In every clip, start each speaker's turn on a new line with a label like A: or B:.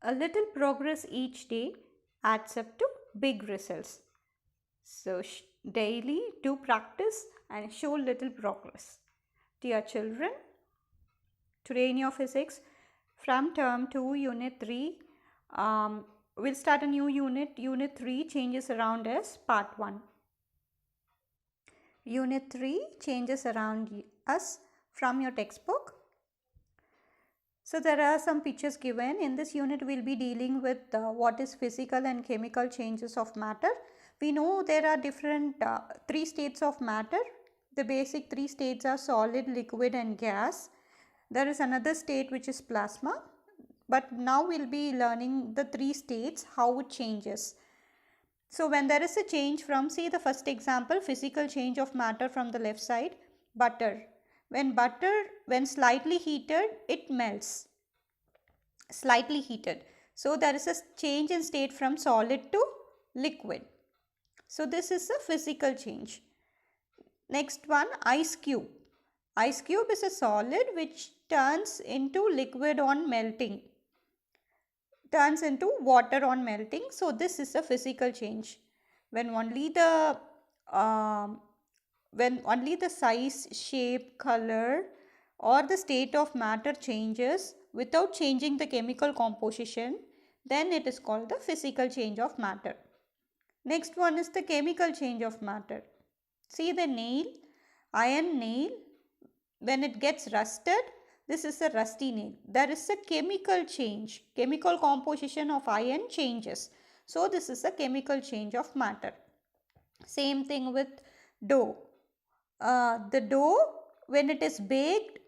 A: A little progress each day adds up to big results. So, daily do practice and show little progress. Dear children, today in your physics, from term 2, unit 3, we'll start a new unit. Unit 3, changes around us, part 1. Unit 3, changes around us, from your textbook. So there are some pictures given. In this unit we'll be dealing with what is physical and chemical changes of matter. We know there are different 3 states of matter. The basic 3 states are solid, liquid and gas. There is another state which is plasma, but now we'll be learning the 3 states, how it changes. So when there is a change from, see the first example, physical change of matter from the left side, butter. When slightly heated, it melts. Slightly heated. So there is a change in state from solid to liquid. So this is a physical change. Next one, ice cube. Ice cube is a solid which turns into liquid on melting. Turns into water on melting. So this is a physical change. When only the size, shape, color or the state of matter changes without changing the chemical composition, then it is called the physical change of matter. Next one is the chemical change of matter. See the nail, iron nail, when it gets rusted, this is a rusty nail. There is a chemical change. Chemical composition of iron changes. So this is a chemical change of matter. Same thing with dough. The dough, when it is baked,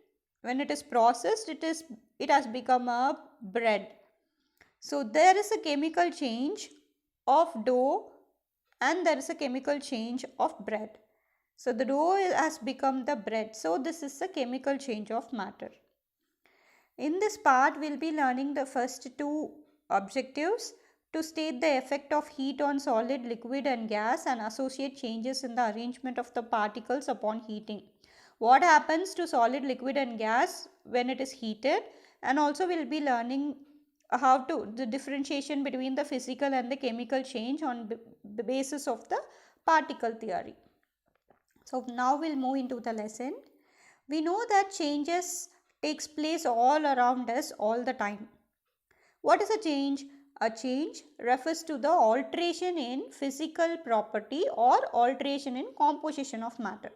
A: when it is processed, it has become a bread. So there is a chemical change of dough and there is a chemical change of bread. So the dough has become the bread. So this is a chemical change of matter. In this part, we'll be learning the first 2 objectives: to state the effect of heat on solid, liquid and gas and associate changes in the arrangement of the particles upon heating. What happens to solid, liquid and gas when it is heated, and also we'll be learning how to the differentiation between the physical and the chemical change on the basis of the particle theory. So now we'll move into the lesson. We know that changes takes place all around us all the time. What is a change? A change refers to the alteration in physical property or alteration in composition of matter.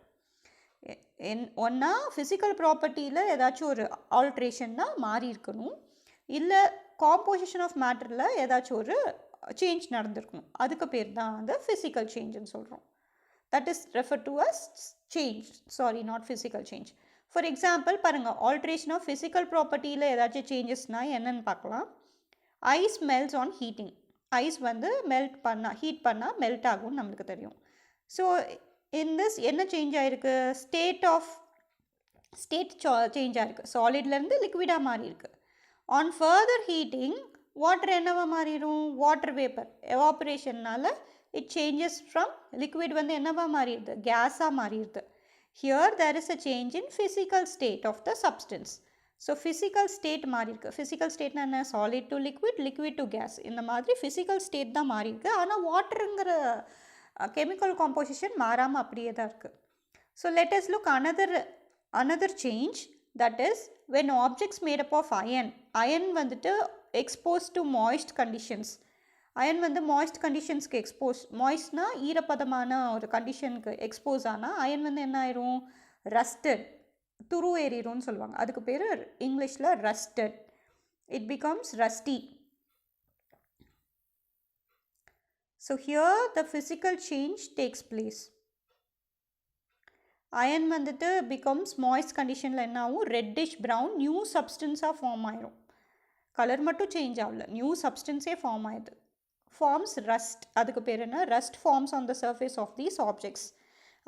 A: ஒன்றா physical ப்ராப்பர்ட்டியில் ஏதாச்சும் ஒரு ஆல்ட்ரேஷன்னா மாறி இருக்கணும், இல்லை composition of மேட்டரில் ஏதாச்சும் ஒரு change நடந்திருக்கணும். அதுக்கு பேர் தான் அந்த ஃபிசிக்கல் சேஞ்சுன்னு சொல்கிறோம். That is refer to as change, sorry not physical change. For example பாருங்கள், ஆல்ட்ரேஷன் ஆஃப் ஃபிசிக்கல் ப்ராப்பர்ட்டியில் ஏதாச்சும் சேஞ்சஸ்னால் என்னென்னு பார்க்கலாம். Ice melts on heating. Ice வந்து ஹீட் பண்ணால் மெல்ட் ஆகும்னு நம்மளுக்கு தெரியும். ஸோ இன் திஸ் என்ன சேஞ்ச் ஆகிருக்கு? ஸ்டேட் சேஞ்ச் ஆகிருக்கு. சாலிட்லேருந்து லிக்விடாக மாறி இருக்கு. ஆன் ஃபர்தர் ஹீட்டிங் வாட்டர் என்னவா மாறிடும்? வாட்டர் வேப்பர் எவாப்ரேஷன்னால் இட் சேஞ்சஸ் ஃப்ரம் லிக்விட் வந்து என்னவா மாறிடுது? கேஸாக மாறிடுது. Here there is a change in physical state of the substance. So physical state மாறி இருக்குது. ஃபிசிக்கல் ஸ்டேட்னா என்ன? Solid to liquid, liquid to gas. இந்த மாதிரி ஃபிசிக்கல் ஸ்டேட் தான் மாறி இருக்குது. ஆனால் வாட்டருங்கிற chemical composition மாறாமல் அப்படியே தான் இருக்குது. So let us look another change, that is when objects made up of iron வந்துட்டு exposed to moist conditions. Iron வந்து மாய்ஸ்ட் கண்டிஷன்ஸ்க்கு மாய்ஸ்ட்னா ஈரப்பதமான ஒரு கண்டிஷனுக்கு எக்ஸ்போஸ் ஆனால் அயன் வந்து என்ன ஆயிரும்? ரஸ்டட், துரு ஏறிடும்னு சொல்லுவாங்க. அதுக்கு பேர் இங்கிலீஷில் ரஸ்டட். It becomes Rusty. So here the physical change takes place. Iron வந்துட்டு becomes moist conditionல என்ன ஆகும்? ரெட்டிஷ் ப்ரௌன் நியூ சப்ஸ்டன்ஸாக ஃபார்ம் ஆயிரும். கலர் மட்டும் சேஞ்ச் ஆகல, நியூ சப்ஸ்டன்ஸே ஃபார்ம் ஆயிடுது. Forms rust. அதுக்கு பேர் என்ன? Rust forms on the surface of these objects.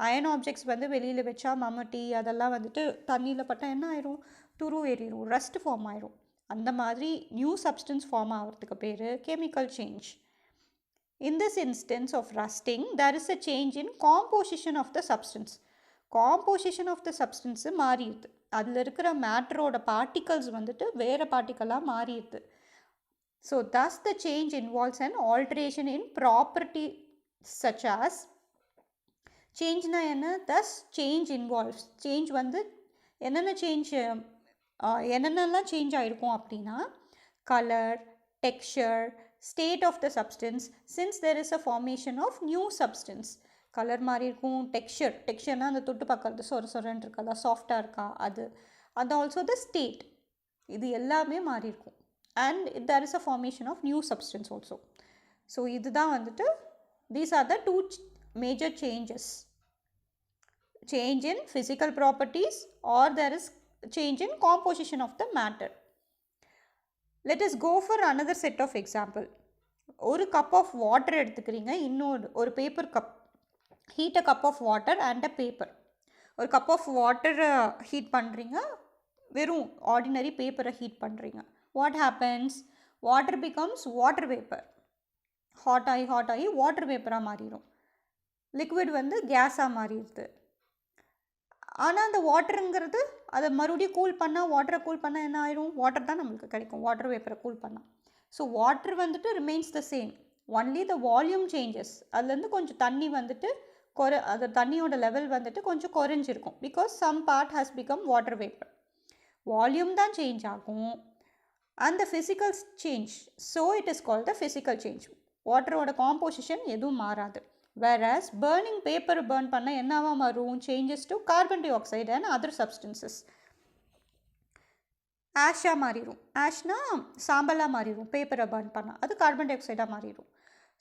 A: Iron objects வந்து வெளியில் வச்சா மம்மட்டி அதெல்லாம் வந்துட்டு தண்ணியில் பட்டால் என்ன ஆயிரும்? துரு ஏறிடும், ரஸ்ட் ஃபார்ம் ஆயிரும். அந்த மாதிரி நியூ சப்ஸ்டன்ஸ் ஃபார்ம் ஆகிறதுக்கு பேர் chemical change. In this instance of rusting, there is a change in composition of the substance. Composition of the substance மாறிடுது. அதில் இருக்கிற மேட்டரோட பார்ட்டிகல்ஸ் வந்துட்டு வேறு பார்ட்டிக்கலாக மாறிடுது. So thus the change involves an alteration in property such as change na enna, thus change involves change வந்து என்னென்ன change என்னென்னலாம் change ஆகிருக்கும் அப்படின்னா colour, texture, state of the substance since there is a formation of new substance. Colour மாறி இருக்கும், டெக்ஸ்சர்னால் அந்த தொட்டு பார்க்கறது சொரன்னு இருக்கா, சாஃப்டாக இருக்கா, அது ஆல்சோ த ஸ்டேட், இது எல்லாமே மாறி இருக்கும். And there is a formation of new substance also. So இதுதான் வந்துட்டு these are the two major changes. Change in physical properties or there is change in composition of the matter. Let us go for another set of example. ஒரு cup of water எடுத்துக்கிறீங்க, ஒரு paper cup, heat a cup of water and a paper. ஒரு cup of வாட்டரை heat பண்ணுறீங்க, வெறும் ordinary பேப்பரை heat பண்ணுறீங்க. What happens? Water becomes water vapour. Hot ஆகி வாட்டர் வேப்பராக மாறிடும். லிக்விட் வந்து கேஸாக மாறிடுது. ஆனால் அந்த வாட்டருங்கிறது அதை மறுபடியும் கூல் பண்ணால், வாட்டரை கூல் பண்ணால் என்ன ஆயிரும்? வாட்டர் தான் நம்மளுக்கு கிடைக்கும், வாட்டர் வேப்பரை கூல் பண்ணால். ஸோ வாட்டர் வந்துட்டு remains the same, only the volume changes. அதுலேருந்து கொஞ்சம் தண்ணி வந்துட்டு அது தண்ணியோட லெவல் வந்துட்டு கொஞ்சம் குறைஞ்சிருக்கும். Because some part has become water vapour. Volume தான் சேஞ்ச் ஆகும். And the physical change, so it is called the physical change. வாட்டரோட காம்போசிஷன் எதுவும் மாறாது. Whereas burning paper burn பண்ண என்னவா மாறும்? changes to carbon dioxide and other substances. ஆஷாக மாறிடும். ஆஷ்னா சாம்பலாக மாறிடும். பேப்பரை பர்ன் பண்ணால் அது கார்பன் டை ஆக்சைடாக மாறிடும்.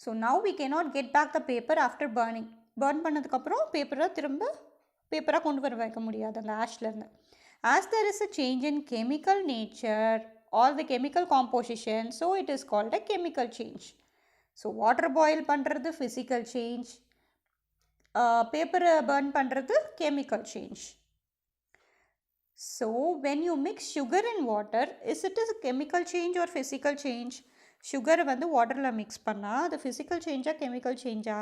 A: So now we cannot get back the paper after burning. Burn பண்ணதுக்கப்புறம் பேப்பராக கொண்டு வர வைக்க முடியாது அந்த ஆஷ்லேருந்து. As there is a change in chemical nature or the chemical composition, so it is called a chemical change. So water boil பண்ணுறது physical change, பேப்பரை பர்ன் பண்ணுறது chemical change. So when you mix sugar in water, is it is chemical change or physical change? சுகரை வந்து வாட்டரில் mix பண்ணால் அது physical சேஞ்சா chemical சேஞ்சா?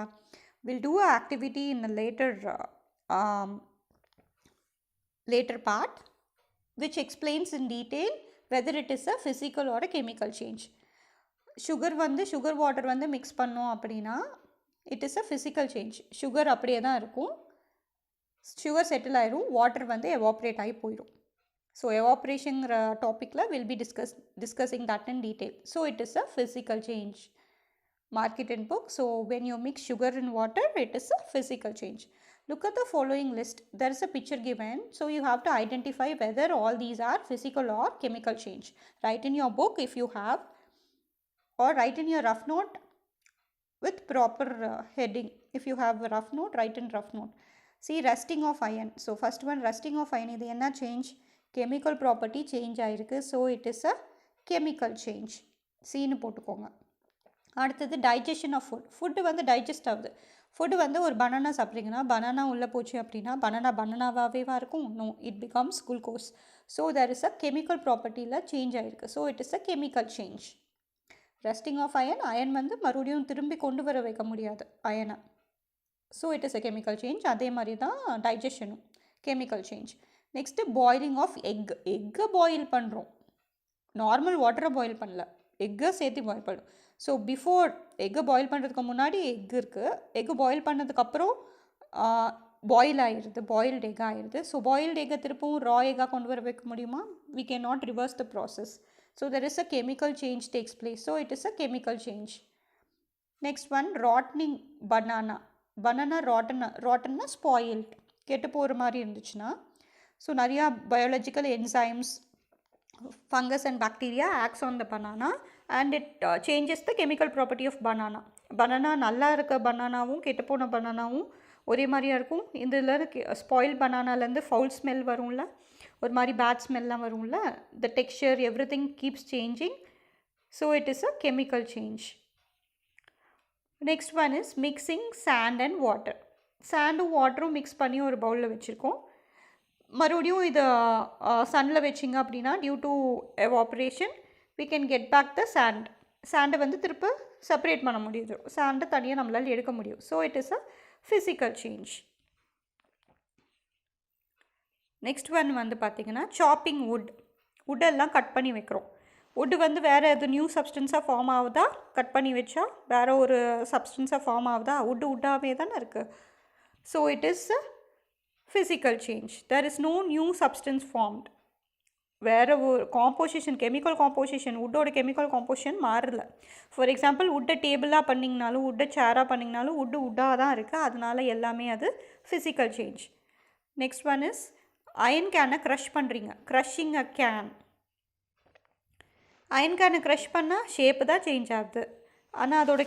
A: Will do a activity in a later part which explains in detail whether it is a physical or a chemical change. Sugar water வந்து mix பண்ணோம் அப்படின்னா it is a physical change. Sugar அப்படியே தான் இருக்கும், sugar settle ஆயிரும், water வந்து evaporate ஆகி போயிடும். ஸோ எவாப்ரேஷன்ங்கிற டாப்பிக்கில் will be discussing that in detail. So it is a physical change. Mark it in book. So when you mix sugar in water, it is a physical change. Look at the following list. There is a picture given. So you have to identify whether all these are physical or chemical change. Write in your book if you have, or write in your rough note with proper heading. If you have a rough note, write in rough note. See, rusting of iron. So first one, rusting of iron. This is change. Chemical property change ஆயிருக்கு. So it is a chemical change. C னு போட்டுக்கோங்க. அடுத்தது digestion of food வந்து digest ஆகுது. Food வந்து ஒரு banana சாப்பிட்றீங்கன்னா banana உள்ளே போச்சு அப்படின்னா பனானாவாகவே இருக்கும். No, it becomes glucose. So there is a chemical ப்ராப்பர்ட்டியில் சேஞ்ச் ஆகிருக்கு. So it is a chemical change. Rusting of iron வந்து மறுபடியும் திரும்பி கொண்டு வர வைக்க முடியாது அயனை. So it is a chemical change. அதே மாதிரி தான் டைஜஷனும் chemical change. Next boiling of எக்கை பாயில் பண்ணுறோம். நார்மல் வாட்டரை பாயில் பண்ணல, எக்கை சேர்த்து பாயில் பண்ணும். ஸோ பிஃபோர் எக்கை பாயில் பண்ணுறதுக்கு முன்னாடி எக் இருக்குது, எக்கு பாயில் பண்ணதுக்கப்புறம் பாயில்டு எக் ஆயிடுது. ஸோ பாயில்டு எக்கை திருப்பவும் ரா எக்காக கொண்டு வர வைக்க முடியுமா? we cannot reverse the process. So there is a chemical change takes place. So it is a chemical change. Next one, rotting banana. Banana rotten spoiled, கெட்டு போகிற மாதிரி இருந்துச்சுன்னா. ஸோ நிறையா biological enzymes, fungus and bacteria acts on the banana and it changes the chemical property of banana. Banana நல்லா இருக்க பனானாவும் கெட்டு போன பனானாவும் ஒரே மாதிரியாக இருக்கும். இதில் ஸ்பாயில் பனானாலேருந்து ஃபவுல் ஸ்மெல் வரும்ல, ஒரு மாதிரி பேட் ஸ்மெல்லாம் வரும்ல, the texture everything keeps changing. So it is a chemical change. Next one is mixing sand and water. சாண்டும் வாட்டரும் மிக்ஸ் பண்ணி ஒரு பவுலில் வச்சுருக்கோம். மறுபடியும் இதை சன்னில் வச்சிங்க அப்படின்னா due to evaporation we can get back the sand. சாண்டை வந்து திருப்ப செப்பரேட் பண்ண முடியுது, சாண்டை தனியாக நம்மளால் எடுக்க முடியும். So it is a physical change. Next one வந்து பார்த்திங்கன்னா சாப்பிங் வுட்டெல்லாம் கட் பண்ணி வைக்கிறோம். wood வந்து வேறு எது நியூ சப்ஸ்டன்ஸாக ஃபார்ம் ஆகுதா, கட் பண்ணி வச்சா வேறு ஒரு சப்ஸ்டன்ஸாக ஃபார்ம் ஆகுதா, wood தானே இருக்குது. So it is a physical change. There is no new substance formed. வேறு ஒரு காம்போசிஷன், கெமிக்கல் காம்போசிஷன், வுட்டோட கெமிக்கல் காம்போசிஷன் மாறல. ஃபார் எக்ஸாம்பிள் வுட்டை டேபிளாக பண்ணிங்கனாலும் வுட்டை சேராக பண்ணிங்கனாலும் வுட்டாக தான் இருக்குது. அதனால எல்லாமே அது physical change. Next one is iron கேனை க்ரஷ் பண்ணுறீங்க. Crushing a can. அயன் கேனை க்ரஷ் பண்ணால் ஷேப்பு தான் சேஞ்ச் ஆகுது. ஆனால் அதோட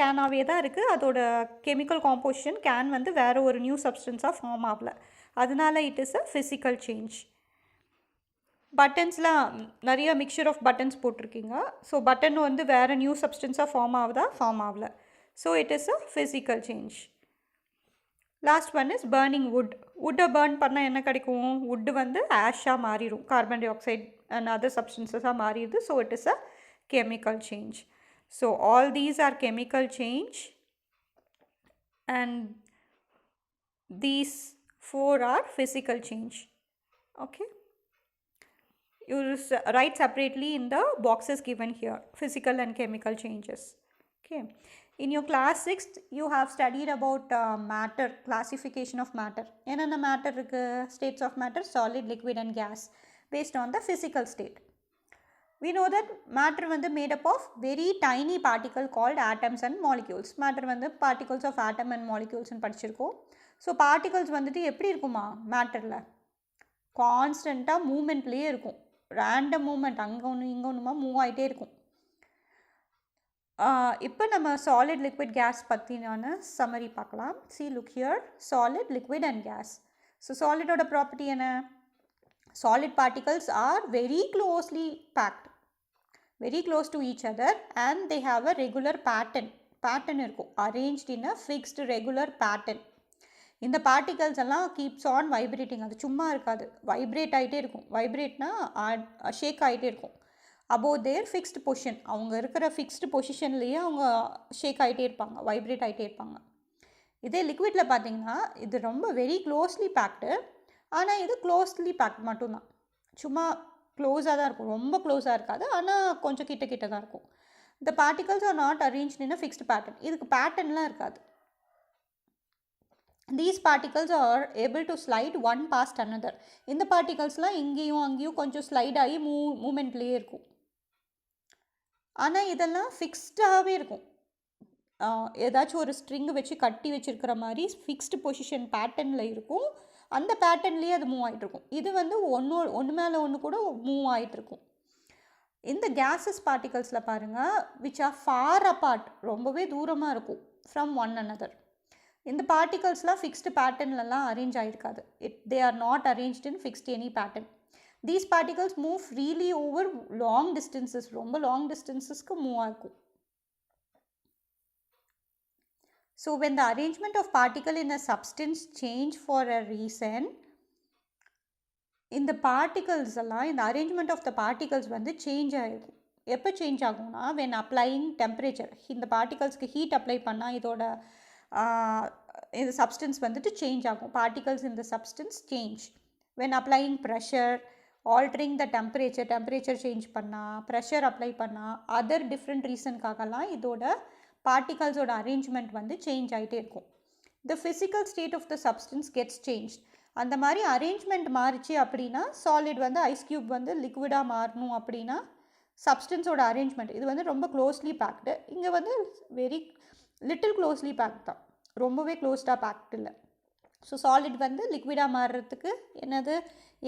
A: கேனாகவே தான் இருக்குது. அதோட கெமிக்கல் காம்போசிஷன் கேன் வந்து வேறு ஒரு நியூ சப்ஸ்டன்ஸாக ஃபார்ம் ஆகலை. அதனால it is a physical change. பட்டன்ஸ்லாம் நிறைய மிக்சர் ஆஃப் பட்டன்ஸ் போட்டிருக்கீங்க. ஸோ பட்டன் வந்து வேறு நியூ சப்ஸ்டன்ஸாக ஃபார்ம் ஆகுதா, ஃபார்ம் ஆகலை. So it is a physical change. Last one is burning wood. வுட்டை பர்ன் பண்ணால் என்ன கிடைக்கும்? வுட்டு வந்து ஆஷாக மாறிடும், carbon dioxide and other சப்ஸ்டன்சஸாக மாறிடுது. So it is a chemical change. So all these are chemical change and these 4 are physical change. Okay, you write separately in the boxes given here, physical and chemical changes. Okay, in your class 6th you have studied about matter, classification of matter. Enna matter irukku? States of matter, solid, liquid and gas, based on the physical state. We know that matter வந்து made up of very tiny particle called atoms and molecules. matter வந்து particles of atom and molecules ன்னு படிச்சிருக்கோம். So particles வந்துட்டு எப்படி இருக்குமா மேட்டரில்? கான்ஸ்டண்ட்டாக மூமெண்ட்லேயே இருக்கும். Random moment, அங்கே ஒன்று இங்கே ஒன்றுமா மூவ் ஆகிட்டே இருக்கும். இப்போ நம்ம சாலிட், லிக்விட், கேஸ் பற்றினான சம்மரி பார்க்கலாம். see look here, solid, liquid and gas. So சாலிடோட ப்ராப்பர்ட்டி என்ன? Solid particles are very closely packed, very close to each other and they have a regular pattern இருக்கும், arranged in a fixed regular pattern. இந்த particles எல்லாம் keeps on vibrating. அது சும்மா இருக்காது, vibrate ஆகிட்டே இருக்கும். வைப்ரேட்னா ஷேக் ஆகிட்டே இருக்கும். above their fixed position, அவங்க இருக்கிற ஃபிக்ஸ்டு பொசிஷன்லேயே அவங்க ஷேக் ஆகிட்டே இருப்பாங்க, வைப்ரேட் ஆகிட்டே இருப்பாங்க. இதே லிக்விடில் பார்த்தீங்கன்னா இது ரொம்ப வெரி க்ளோஸ்லி பேக்டு. ஆனால் இது க்ளோஸ்லி பேக்ட் மட்டும்தான், சும்மா க்ளோஸாக தான் இருக்கும், ரொம்ப க்ளோஸாக இருக்காது, ஆனால் கொஞ்சம் கிட்ட தான் இருக்கும். இந்த particles are not arranged in a fixed pattern. இதுக்கு பேட்டர்ன்லாம் இருக்காது. These particles are able to slide one past another. இந்த பார்ட்டிகல்ஸ்லாம் இங்கேயும் அங்கேயும் கொஞ்சம் ஸ்லைட் ஆகி மூமெண்ட்லேயே இருக்கும். ஆனால் இதெல்லாம் ஃபிக்ஸ்டாகவே இருக்கும். ஏதாச்சும் ஒரு ஸ்ட்ரிங்கு வச்சு கட்டி வச்சுருக்கிற மாதிரி ஃபிக்ஸ்டு பொசிஷன் பேட்டர்னில் இருக்கும். அந்த பேட்டர்ன்லேயே அது மூவ் ஆகிட்ருக்கும். இது வந்து ஒன்று மேலே ஒன்று கூட மூவ் ஆகிட்ருக்கும். இந்த கேஸஸ் பார்ட்டிகல்ஸில் பாருங்கள், விச் ஆர் ஃபார் அப்பார்ட், ரொம்பவே தூரமாக இருக்கும் ஃப்ரம் ஒன் அனதர். இந்த பார்ட்டிகல்ஸ்லாம் ஃபிக்ஸ்டு பேட்டர்ன்லலாம் அரேஞ்ச் ஆகிருக்காது. They are not arranged in fixed any pattern. These particles move freely over long distances, ரொம்ப லாங் டிஸ்டன்சஸ்க்கு மூவ் ஆகும். So when the arrangement of particle in a substance change for a reason, இந்த particles எல்லாம், இந்த arrangement of the particles வந்து change ஆகிருக்கும். எப்போ change ஆகும்னா, when applying temperature, இந்த particlesக்கு heat apply பண்ணால் இதோட இந்த substance வந்துட்டு சேஞ்ச் ஆகும். particles in the substance change. when applying pressure, altering the temperature change பண்ணால், pressure apply பண்ணால், other different reasonக்காகலாம் இதோட பார்ட்டிகல்ஸோட அரேஞ்ச்மெண்ட் வந்து சேஞ்ச் ஆகிட்டே இருக்கும். The physical state of the substance gets change. அந்த மாதிரி அரேஞ்ச்மெண்ட் மாறிச்சு அப்படின்னா, சாலிட் வந்து ஐஸ் க்யூப் வந்து லிக்விடாக மாறணும் அப்படின்னா சப்ஸ்டன்ஸோட அரேஞ்ச்மெண்ட் இது வந்து ரொம்ப க்ளோஸ்லி பேக்டு. இங்கே வந்து வெரி லிட்டில் க்ளோஸ்லி பேக்ட் தான், ரொம்பவே க்ளோஸ்டாக பேக்ட் இல்லை. ஸோ சாலிட் வந்து லிக்விடாக மாறுறதுக்கு என்னது,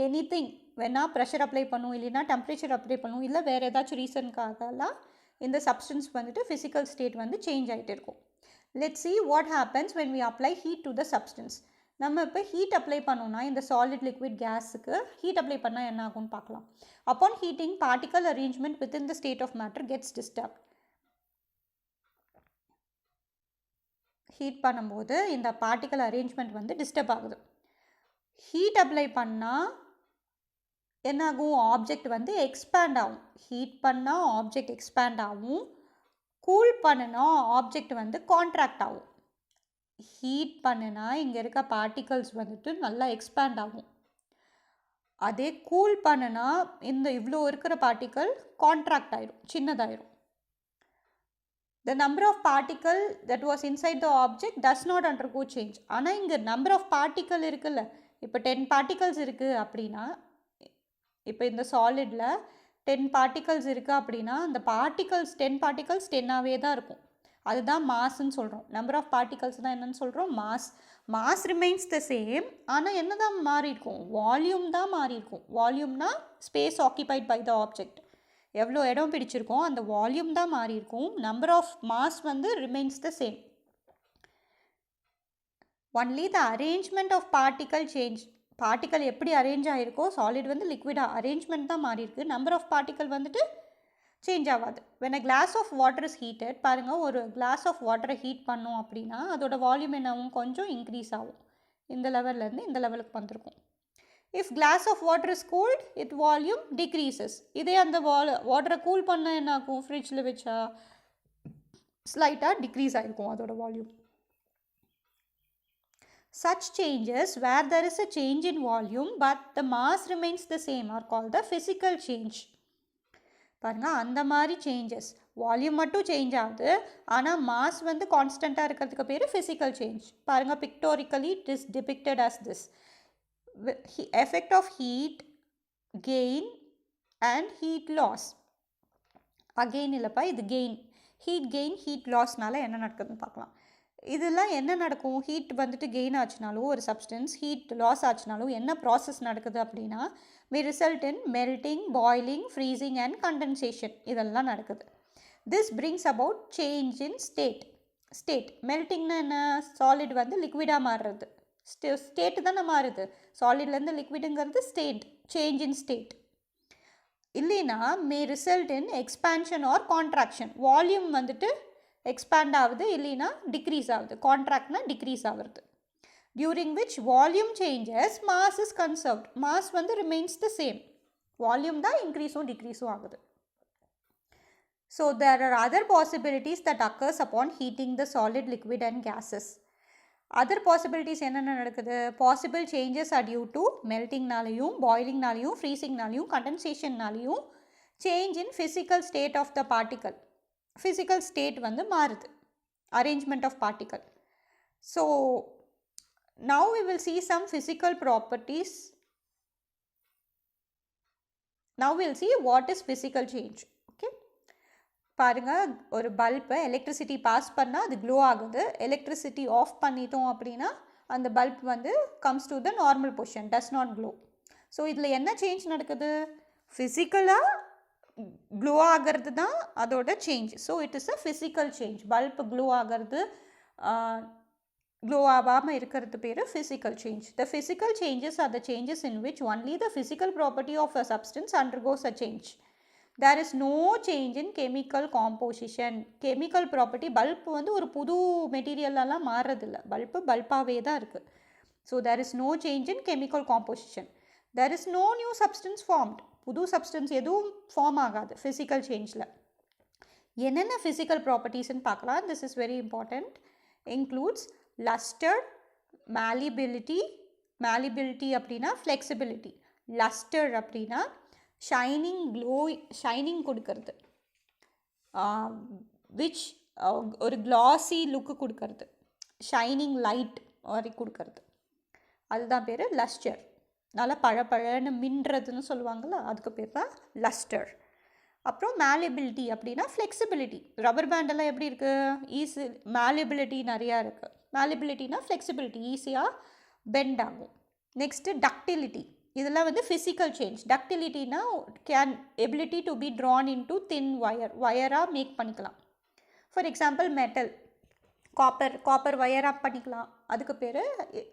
A: எனிதிங் வேணால் ப்ரெஷர் அப்ளை பண்ணும், இல்லைன்னா டெம்பரேச்சர் அப்ளை பண்ணும், இல்லை வேறு ஏதாச்சும் ரீசனுக்காகலாம் இந்த சப்ஸ்டன்ஸ் வந்துட்டு ஃபிசிக்கல் ஸ்டேட் வந்து சேஞ்ச் ஆகிட்டே இருக்கும். Let's see what happens when we apply heat to the substance. நம்ம இப்போ ஹீட் அப்ளை பண்ணோம்னா இந்த சாலிட், லிக்விட், கேஸுக்கு ஹீட் அப்ளை பண்ணால் என்ன ஆகும்னு பார்க்கலாம். upon heating, particle arrangement within the state of matter gets disturbed. Heat பண்ணும்போது இந்த பார்ட்டிக்கல் அரேஞ்ச்மெண்ட் வந்து டிஸ்டர்ப் ஆகுது. ஹீட் அப்ளை பண்ணால் என்னாகும், ஆப்ஜெக்ட் வந்து எக்ஸ்பேண்ட் ஆகும். ஹீட் பண்ணால் ஆப்ஜெக்ட் எக்ஸ்பேண்ட் ஆகும், கூல் பண்ணினா ஆப்ஜெக்ட் வந்து கான்ட்ராக்ட் ஆகும். ஹீட் பண்ணினா இங்கே இருக்க பார்ட்டிகல்ஸ் வந்துட்டு நல்லா எக்ஸ்பேண்ட் ஆகும். அதே கூல் பண்ணுனா இந்த இவ்வளோ இருக்கிற பார்ட்டிக்கல் கான்ட்ராக்ட் ஆயிரும், சின்னதாயிரும். The number of particle that was inside the object does not undergo change. ஆனால் இங்கே number of particle இருக்குல்ல, இப்போ 10 particles இருக்குது அப்படின்னா, இப்போ இந்த சாலிடில் 10 particles இருக்குது அப்படின்னா அந்த பார்ட்டிகல்ஸ் 10 particles 10ஆகவே தான் இருக்கும். அதுதான் மாஸ்ன்னு சொல்கிறோம். நம்பர் ஆஃப் பார்ட்டிகல்ஸ் தான் என்னன்னு சொல்கிறோம், mass. Mass remains the same, ஆனால் என்ன தான் மாறி இருக்கும், வால்யூம் தான் மாறி இருக்கும். வால்யூம்னா space occupied by the object, எவ்வளோ இடம் பிடிச்சிருக்கோம் அந்த வால்யூம் தான் மாறி இருக்கும். நம்பர் ஆஃப் மாஸ் வந்து remains the same. Only the arrangement of particle change. Particle எப்படி அரேஞ்ச் ஆகிருக்கோ, சாலிட் வந்து லிக்விடாக அரேஞ்ச்மெண்ட் தான் மாறி இருக்குது. நம்பர் ஆஃப் பார்ட்டிக்கல் வந்துட்டு சேஞ்ச் ஆகாது. when a glass of water is heated, பாருங்கள், ஒரு கிளாஸ் ஆஃப் வாட்டரை ஹீட் பண்ணோம் அப்படின்னா அதோட வால்யூம் என்னாகும், கொஞ்சம் இன்க்ரீஸ் ஆகும். இந்த லெவல்லேருந்து இந்த லெவலுக்கு வந்திருக்கும். if glass of water is cooled, its volume decreases. இதே அந்த வாட்டரை கூல் பண்ண என்ன ஆகும், ஃப்ரிட்ஜில் வச்சா ஸ்லைட்டாக டிக்ரீஸ் ஆகிருக்கும் அதோட volume. such changes where there is a change in volume but the mass remains the same are called the physical change. பாருங்கள், அந்த மாதிரி சேஞ்சஸ், வால்யூம் மட்டும் சேஞ்ச் ஆகுது ஆனால் மாஸ் வந்து கான்ஸ்டண்ட்டாக இருக்கிறதுக்கு பேர் ஃபிசிக்கல் சேஞ்ச். பாருங்கள், pictorially it is depicted as this. effect of heat gain and heat loss. again இல்லைப்பா, இது கெயின். ஹீட் கெயின் ஹீட் லாஸ்னால என்ன நடக்குதுன்னு பார்க்கலாம். இதெல்லாம் என்ன நடக்கும், ஹீட் வந்துட்டு கெயின் ஆச்சுனாலும் ஒரு சப்ஸ்டன்ஸ் ஹீட் லாஸ் ஆச்சுனாலும் என்ன ப்ராசஸ் நடக்குது அப்படின்னா may result in melting, boiling, freezing and condensation. இதெல்லாம் நடக்குது. this brings about change in state. meltingனா என்ன, சாலிட் வந்து லிக்விடாக மாறுறது, ஸ்டேட்டு தானே மாறுது. சாலிட்லேருந்து லிக்விடுங்கிறது ஸ்டேட், சேஞ்ச் இன் ஸ்டேட். இல்லைன்னா may result in expansion or contraction. Volume வந்துட்டு எக்ஸ்பேண்ட் ஆகுது, இல்லைன்னா டிக்ரீஸ் ஆகுது. கான்ட்ராக்ட்னா டிக்ரீஸ் ஆகுறது. During which volume changes mass is conserved. Mass வந்து ரிமைன்ஸ் த சேம், வால்யூம் தான் இன்க்ரீஸும் டிக்ரீஸும் ஆகுது. So there are other possibilities that occurs upon heating the solid, liquid and gases. Other possibilities என்னென்ன நடக்குது, possible changes are due to மெல்ட்டிங்னாலையும், பாயிலிங்னாலையும், ஃப்ரீசிங்னாலையும், கண்டென்சேஷன்னாலையும் change in physical state of the particle. Physical state வந்து மாறுது, arrangement of particle. So now we will see some physical properties. Now we will see what is physical change. okay, பாருங்கள், ஒரு பல்பை electricity pass பண்ணால் அது glow ஆகுது. Electricity of பண்ணிட்டோம் அப்படின்னா அந்த பல்ப் வந்து comes to the normal position, does not glow. So இதில் என்ன சேஞ்ச் நடக்குது, ஃபிசிக்கலாக க்ளோ ஆகிறது தான் அதோட change. So it is a physical change. Bulb glow ஆகிறது, க்ளோ ஆகாமல் இருக்கிறது பேர் physical change. The physical changes are the changes in which only the physical property of a substance undergoes a change. There is no change in chemical composition. Chemical property, bulb வந்து ஒரு புது மெட்டீரியல்லாம் மாறுறதில்ல, பல்பாகவே தான் இருக்குது. So there is no change in chemical composition. There is no new substance formed. புது substance எதுவும் form ஆகாது physical சேஞ்சில். என்னென்ன ஃபிசிக்கல் ப்ராப்பர்ட்டிஸ்ன்னு பார்க்கலாம். This is very important. Includes luster, malleability அப்படின்னா flexibility, luster அப்படின்னா ஷைனிங், ஷைனிங் கொடுக்கறது, which ஒரு glossy லுக்கு கொடுக்கறது, ஷைனிங் லைட் மாதிரி கொடுக்கறது, அதுதான் பேர் லஸ்டர். நல்லா பழன்னு மின்றதுன்னு சொல்லுவாங்கள்ல, அதுக்கு பேர் தான் லஸ்டர். அப்புறம் malleability அப்படின்னா ஃப்ளெக்சிபிலிட்டி. ரப்பர் பேண்டெல்லாம் எப்படி இருக்குது, ஈஸி malleability நிறையா இருக்குது. malleabilityனா ஃப்ளெக்சிபிலிட்டி, ஈஸியாக பெண்ட் ஆகும். Next ductility. இதெல்லாம் வந்து ஃபிசிக்கல் சேஞ்ச். டக்டிலிட்டினா ability to be drawn into thin வயராக மேக் பண்ணிக்கலாம். ஃபார் எக்ஸாம்பிள் மெட்டல், காப்பர் வயராக பண்ணிக்கலாம், அதுக்கு பேர்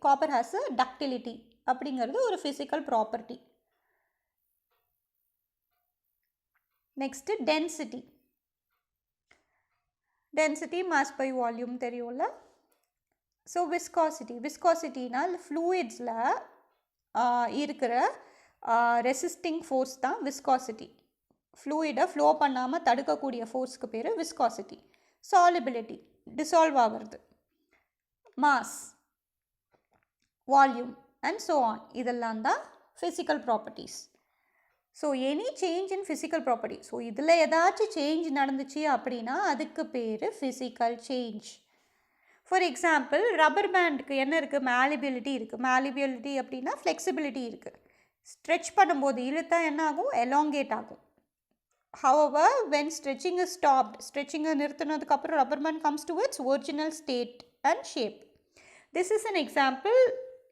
A: காப்பர் ஹாஸ் அ டக்டிலிட்டி அப்படிங்கிறது ஒரு physical property. Next density mass by volume தெரியும்ல. ஸோ விஸ்காசிட்டினால் ஃப்ளூயிட்ஸில் இருக்கிற ரெசிஸ்டிங் ஃபோர்ஸ் தான் விஸ்காசிட்டி. ஃப்ளூயிடை ஃப்ளோ பண்ணாமல் தடுக்கக்கூடிய ஃபோர்ஸ்க்கு பேர் விஸ்காசிட்டி. சாலிபிலிட்டி, டிசால்வ் ஆகிறது. Mass, volume and so on, இதெல்லாம் தான் physical properties. So any change in physical property. So இதில் ஏதாச்சும் change நடந்துச்சு அப்படின்னா அதுக்கு பேர் physical change. For example, rubber bandக்கு என்ன இருக்குது? Malleability இருக்குது. Malleability அப்படின்னா flexibility இருக்குது. Stretch பண்ணும்போது இழுத்தா என்ன ஆகும்? Elongate ஆகும். However, when stretching is stopped, stretching நிறுத்தினதுக்கு அப்புறம் rubber band comes to its original state and shape. This is an example.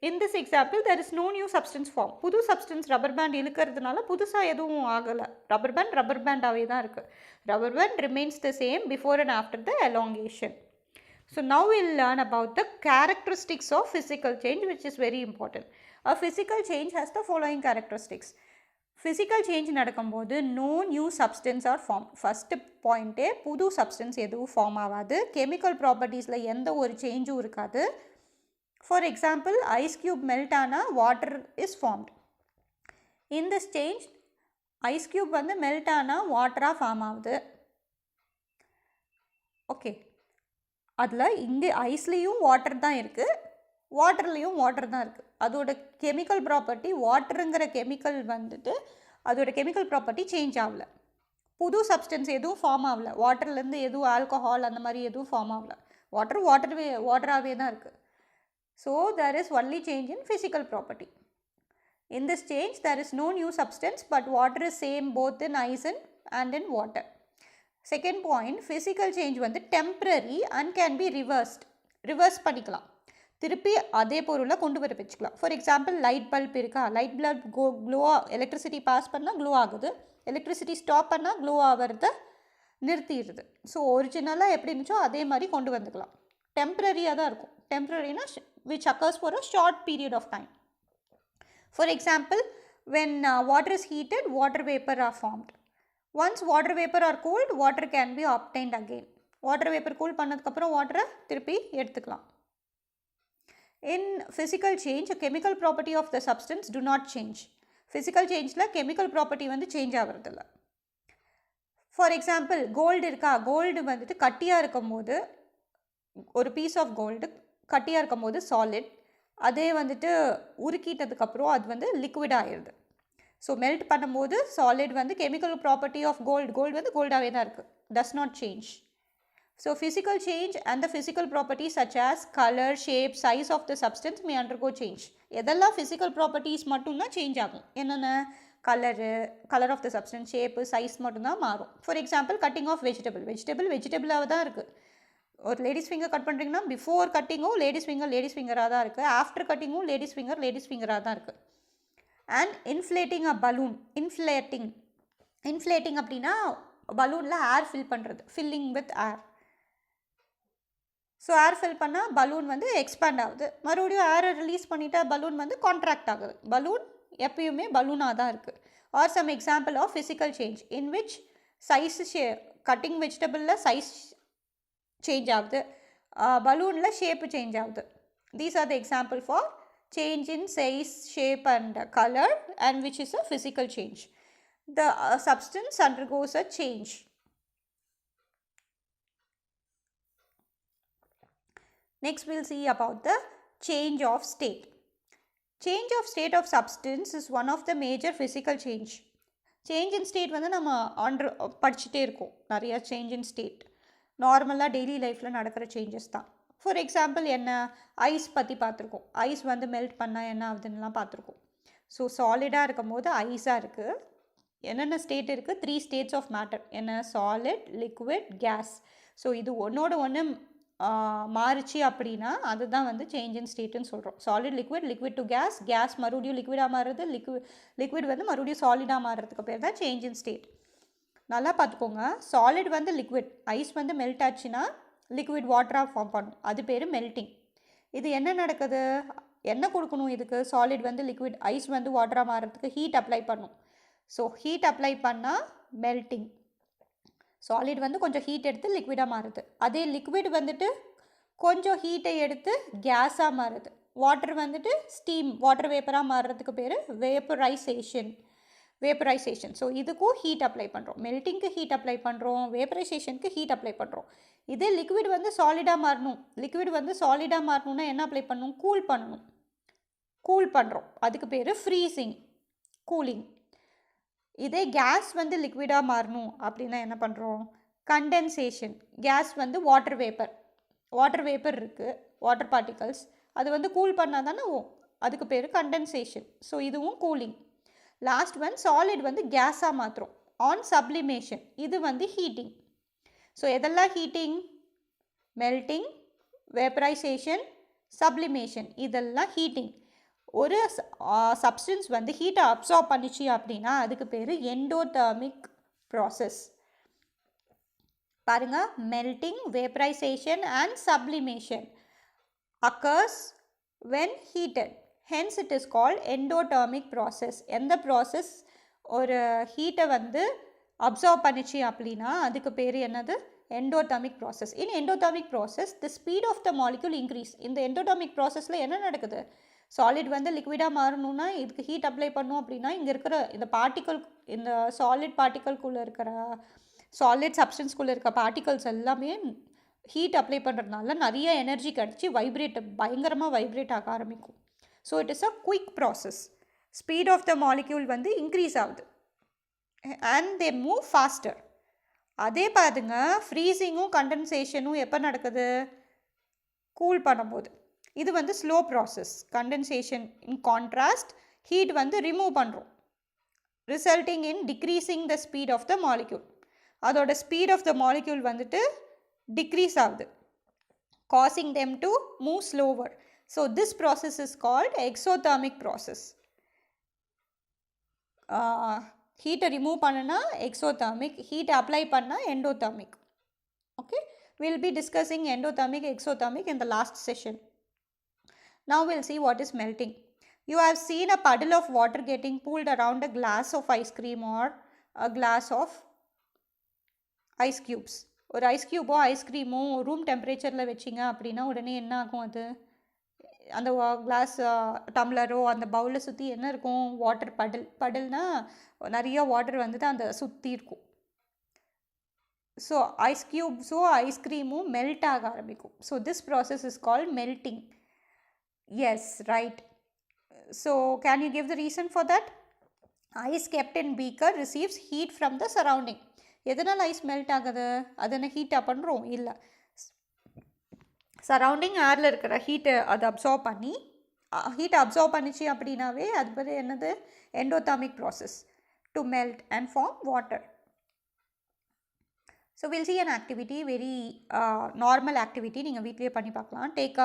A: In this example, there is no new substance form. புது substance rubber band இழுக்கிறதுனால புதுசாக எதுவும் ஆகலை. rubber band ஆவே தான் இருக்குது. Rubber band remains the same before and after the elongation. So now we'll learn about the characteristics of physical change, which is very important. A physical change has the following characteristics. Physical change நடக்கும்போது no new substance are formed. First point, புது substance எதுவும் form ஆகாது. chemical propertiesல எந்த ஒரு சேஞ்சும் இருக்காது. For example, ice cube melt ஆனா water is formed. In this change, ice cube வந்து melt ஆனா water form ஆகுது. Okay. அதில் இங்கே ஐஸ்லேயும் வாட்டர் தான் இருக்குது, வாட்டர்லேயும் வாட்டர் தான் இருக்குது. அதோட கெமிக்கல் ப்ராப்பர்ட்டி வாட்டருங்கிற கெமிக்கல் வந்துட்டு அதோட கெமிக்கல் ப்ராப்பர்ட்டி சேஞ்ச் ஆகலை. புது சப்ஸ்டன்ஸ் எதுவும் ஃபார்ம் ஆகலை. வாட்டர்லேருந்து எதுவும் ஆல்கஹால் அந்த மாதிரி எதுவும் ஃபார்ம் ஆகலை. வாட்டராகவே தான் இருக்குது. So there is only change in physical property. In this change there is no new substance but water is same both in ice and in water. Second point, physical change வந்து temporary and can be reverse பண்ணிக்கலாம், திருப்பி அதே பொருளை கொண்டு வர வச்சுக்கலாம். For example light bulb இருக்கா, light bulb glow electricity pass பண்ணால் க்ளோ ஆகுது, எலக்ட்ரிசிட்டி ஸ்டாப் பண்ணால் க்ளோ ஆகிறத நிறுத்திடுது. ஸோ ஒரிஜினலாக எப்படி இருந்துச்சோ அதே மாதிரி கொண்டு வந்துக்கலாம். டெம்ப்ரரியாக தான் இருக்கும். டெம்ப்ரரினா which occurs for a short period of time. For example, when water is heated, water vapor are formed. Once water vapor are cooled, water can be obtained again. Water vapor cool பண்ணதுக்கப்புறம் வாட்டரை திருப்பி எடுத்துக்கலாம். In physical change, a chemical property of the substance do not change. Physical changeல chemical property வந்து change ஆகிறதில்ல. For example, gold இருக்கா, gold வந்துட்டு கட்டியாக இருக்கும்போது ஒரு பீஸ் ஆஃப் கோல்டு கட்டியாக இருக்கும்போது சாலிட், அதே வந்துட்டு உருக்கிட்டதுக்கப்புறம் அது வந்து லிக்விட் ஆகிடுது. ஸோ மெல்ட் பண்ணும்போது சாலிட் வந்து கெமிக்கல் ப்ராப்பர்ட்டி ஆஃப் கோல்டு வந்து கோல்டாகவே தான் இருக்குது, does not change. So physical change and the physical properties such as colour, shape, size of the substance may undergo change. எதெல்லாம் ஃபிசிக்கல் ப்ராப்பர்ட்டிஸ் மட்டும்தான் change ஆகும். என்னென்ன? Colour of the substance, shape, size மட்டும்தான் மாறும். ஃபார் எக்ஸாம்பிள் கட்டிங் ஆஃப் வெஜிடபிளாக தான் இருக்குது. ஒரு லேடிஸ் ஃபிங்கர் கட் பண்ணுறீங்கன்னா பிஃபோர் கட்டிங்கும் லேடிஸ் ஃபிங்கராக தான் இருக்குது, ஆஃப்டர் கட்டிங்கும் லேடிஸ் ஃபிங்கராக தான் இருக்குது. And inflating a balloon, inflating அப்படின்னா பலூனில் ஏர் ஃபில் பண்ணுறது, filling with air. So air fill பண்ணால் பலூன் வந்து எக்ஸ்பேண்ட் ஆகுது, மறுபடியும் ஏரை ரிலீஸ் பண்ணிவிட்டா பலூன் வந்து கான்ட்ராக்ட் ஆகுது. பலூன் எப்பயுமே பலூனாக தான் இருக்குது. Are some example of physical change in which size, cutting வெஜிடபிளில் சைஸ் சேஞ்ச் ஆகுது, பலூனில் ஷேப்பு சேஞ்ச் ஆகுது. These are the example for change in size, shape and color, and which is a physical change. The substance undergoes a change. Next we'll see about the change of state. Change of state of substance is one of the major physical change. Change in state வந்து நம்ம படிச்சுட்டே இருக்கோம். நிறைய change in state நார்மலாக daily லைஃப்பில் நடக்கிற changes தான். For example என்ன, ஐஸ் பற்றி பார்த்துருக்கோம். ஐஸ் வந்து மெல்ட் பண்ணால் என்ன ஆகுதுன்னெலாம் பார்த்துருக்கோம். ஸோ சாலிடாக இருக்கும் போது ஐஸாக இருக்குது. என்னென்ன ஸ்டேட் இருக்குது? 3 states ஆஃப் மேட்டர். என்ன? Solid, liquid, gas. ஸோ இது ஒன்றோட ஒன்று மாறிச்சு அப்படின்னா அதுதான் வந்து சேஞ்ச் இன் ஸ்டேட்டுன்னு சொல்கிறோம். Solid, liquid to gas, gas மறுபடியும் லிக்விடாக மாறுறது, லிக்விட் வந்து மறுபடியும் சாலிடாக மாறுறதுக்கு பேர் தான் சேஞ்ச் இன் ஸ்டேட். நல்லா பார்த்துக்கோங்க. சாலிட் வந்து லிக்விட், ஐஸ் வந்து மெல்ட் ஆச்சுன்னா லிக்விட் வாட்டராக ஃபார்ம் பண்ணும், அது பேர் மெல்ட்டிங். இது என்ன நடக்குது? என்ன கொடுக்கணும் இதுக்கு? சாலிட் வந்து லிக்விட், ஐஸ் வந்து வாட்டராக மாறுறதுக்கு ஹீட் அப்ளை பண்ணும். ஸோ ஹீட் அப்ளை பண்ணால் மெல்ட்டிங். சாலிட் வந்து கொஞ்சம் ஹீட் எடுத்து லிக்விடாக மாறுது, அதே லிக்விட் வந்துட்டு கொஞ்சம் ஹீட்டை எடுத்து கேஸாக மாறுது. வாட்டர் வந்துட்டு ஸ்டீம், வாட்டர் வேப்பராக மாறுறதுக்கு பேர் வேப்பரைசேஷன். ஸோ இதுக்கும் ஹீட் அப்ளை பண்ணுறோம். மெல்ட்டிங்க்கு ஹீட் அப்ளை பண்ணுறோம், வேப்பரைசேஷனுக்கு ஹீட் அப்ளை பண்ணுறோம். இதே லிக்விட் வந்து சாலிடாக மாறணும்னா என்ன அப்ளை பண்ணணும்? கூல் பண்ணுறோம், அதுக்கு பேர் ஃப்ரீசிங். கூலிங். இதே கேஸ் வந்து லிக்விடாக மாறணும் அப்படின்னா என்ன பண்ணுறோம்? கண்டென்சேஷன். கேஸ் வந்து வாட்டர் வேப்பர் இருக்குது, வாட்டர் பார்ட்டிகல்ஸ், அது வந்து கூல் பண்ணால் தானே அதுக்கு பேர் கண்டென்சேஷன். ஸோ இதுவும் கூலிங். லாஸ்ட் ஒன் சாலிட் வந்து கேஸாக மாற்றுறோம் ஆன் சப்ளிமேஷன். இது வந்து ஹீட்டிங். ஸோ எதெல்லாம் ஹீட்டிங்? மெல்ட்டிங், வேப்பரைசேஷன், சப்ளிமேஷன், இதெல்லாம் ஹீட்டிங். ஒரு சப்ஸ்டன்ஸ் வந்து ஹீட்டை அப்சார்ப் பண்ணிச்சு அப்படின்னா அதுக்கு பேர் எண்டோதெர்மிக் ப்ராசஸ். பாருங்க, melting, vaporisation and sublimation occurs when heated, hence it is called endothermic process. எந்த ப்ராசஸ் ஒரு ஹீட்டை வந்து அப்சார்ப் பண்ணிச்சு அப்படின்னா அதுக்கு பேர் என்னது? endothermic process. In endothermic process the speed of the molecule increase. இந்த endothermic processல என்ன நடக்குது? சாலிட் வந்து லிக்விடாக மாறணும்னா இதுக்கு ஹீட் அப்ளை பண்ணோம் அப்படின்னா இங்கே இருக்கிற இந்த பார்ட்டிக்கல், இந்த சாலிட் பார்ட்டிக்கல்குள்ளே இருக்கிற சாலிட் சப்ஸ்டன்ஸ்குள்ளே இருக்க பார்ட்டிகல்ஸ் எல்லாமே ஹீட் அப்ளை பண்ணுறதுனால நிறைய எனர்ஜி கிடச்சி பயங்கரமாக வைப்ரேட் ஆக ஆரம்பிக்கும். So it is a quick process. Speed of the molecule வந்து இன்க்ரீஸ் ஆகுது அண்ட் தே மூவ் ஃபாஸ்டர். அதே பாருங்க, ஃப்ரீசிங்கும் கண்டென்சேஷனும் எப்போ நடக்குது? கூல் பண்ணும்போது. இது வந்து slow process. Condensation in contrast heat வந்து ரிமூவ் பண்ணுறோம், resulting in decreasing the speed of the molecule. அதோட ஸ்பீட் ஆஃப் த மாலிக்யூல் வந்துட்டு டிக்ரீஸ் ஆகுது, causing them to move slower. So this process is called exothermic process. Heat remove பண்ணனா exothermic, heat apply பண்ணா endothermic. Okay, we'll be discussing endothermic, exothermic in the last session. Now we'll see what is melting. You have seen a puddle of water getting pulled around a glass of ice cream or a glass of ice cubes. ஒரு ice க்யூபோ ஐஸ்கிரீமோ room டெம்பரேச்சரில் வச்சிங்க அப்படின்னா உடனே என்ன ஆகும்? அது அந்த class டம்ளரோ அந்த பவுலில் சுற்றி என்ன இருக்கும்? வாட்டர் படல்னால் நிறைய வாட்டர் வந்துட்டு அந்த சுற்றி இருக்கும். ஸோ ஐஸ் க்யூப்ஸோ ஐஸ்கிரீமும் மெல்ட் ஆக ஆரம்பிக்கும். So this process is called melting. Yes, right. So can you give the reason for that? Ice kept in beaker receives heat from the surrounding. எதனால் ஐஸ் மெல்ட் ஆகுது? அது என்ன ஹீட்டாக பண்ணுறோம்? இல்லை, சரௌண்டிங் ஏரில் இருக்கிற ஹீட்டை அதை அப்சார்ப் பண்ணி, ஹீட்டை அப்சார்ப் பண்ணிச்சு அப்படின்னாவே அது பேர் என்னது? Endothermic process to melt and form water. So will see an activity, very normal activity, நீங்கள் வீட்லேயே பண்ணி பார்க்கலாம். Take